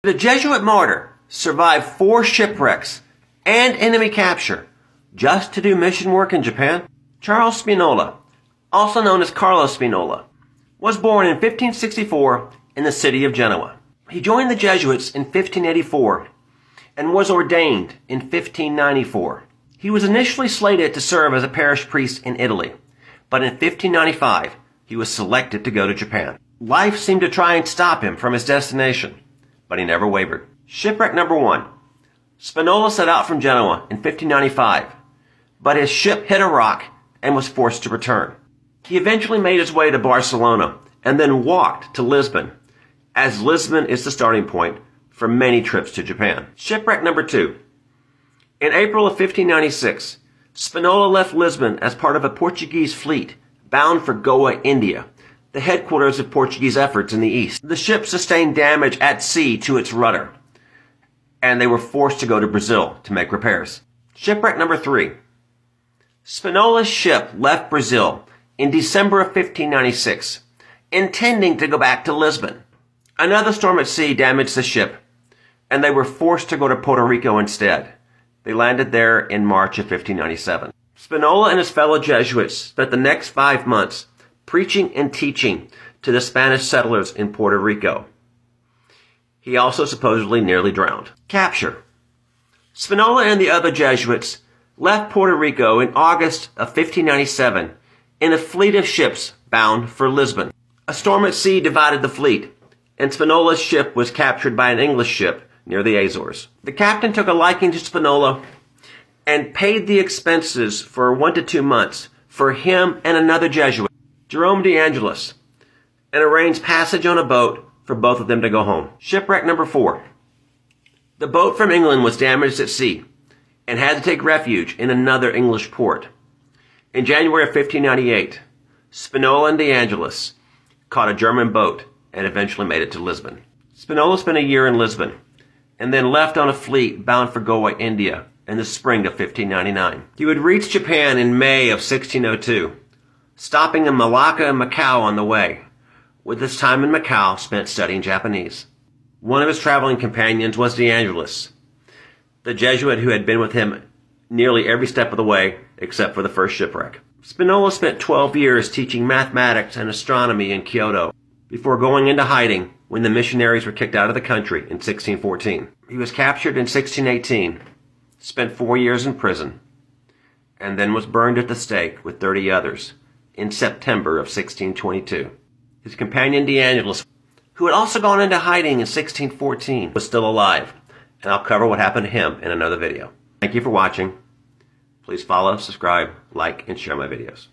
The Jesuit martyr survived 4 shipwrecks and enemy capture just to do mission work in Japan. Charles Spinola, also known as Carlo Spinola, was born in 1564 in the city of Genoa. He joined the Jesuits in 1584 and was ordained in 1594. He was initially slated to serve as a parish priest in Italy, but in 1595 he was selected to go to Japan. Life seemed to try and stop him from his destination, but he never wavered. Shipwreck number 1. Spinola set out from Genoa in 1595, but his ship hit a rock and was forced to return. He eventually made his way to Barcelona and then walked to Lisbon, as Lisbon is the starting point for many trips to Japan. Shipwreck number 2. In April of 1596, Spinola left Lisbon as part of a Portuguese fleet bound for Goa, India, the headquarters of Portuguese efforts in the east. The ship sustained damage at sea to its rudder, and they were forced to go to Brazil to make repairs. Shipwreck number 3. Spinola's ship left Brazil in December of 1596, intending to go back to Lisbon. Another storm at sea damaged the ship, and they were forced to go to Puerto Rico instead. They landed there in March of 1597. Spinola and his fellow Jesuits spent the next 5 months preaching and teaching to the Spanish settlers in Puerto Rico. He also supposedly nearly drowned. Capture. Spinola and the other Jesuits left Puerto Rico in August of 1597 in a fleet of ships bound for Lisbon. A storm at sea divided the fleet, and Spinola's ship was captured by an English ship near the Azores. The captain took a liking to Spinola and paid the expenses for 1 to 2 months for him and another Jesuit, Jerome de Angelis, and arranged passage on a boat for both of them to go home. Shipwreck number 4. The boat from England was damaged at sea and had to take refuge in another English port. In January of 1598, Spinola and de Angelis caught a German boat and eventually made it to Lisbon. Spinola spent a year in Lisbon and then left on a fleet bound for Goa, India in the spring of 1599. He would reach Japan in May of 1602, stopping in Malacca and Macau on the way, with his time in Macau spent studying Japanese. One of his traveling companions was de Angelis, the Jesuit who had been with him nearly every step of the way except for the first shipwreck. Spinola spent 12 years teaching mathematics and astronomy in Kyoto before going into hiding when the missionaries were kicked out of the country in 1614. He was captured in 1618, spent 4 years in prison, and then was burned at the stake with 30 others in September of 1622. His companion de Angelis, who had also gone into hiding in 1614, was still alive, and I'll cover what happened to him in another video. Thank you for watching. Please follow, subscribe, like, and share my videos.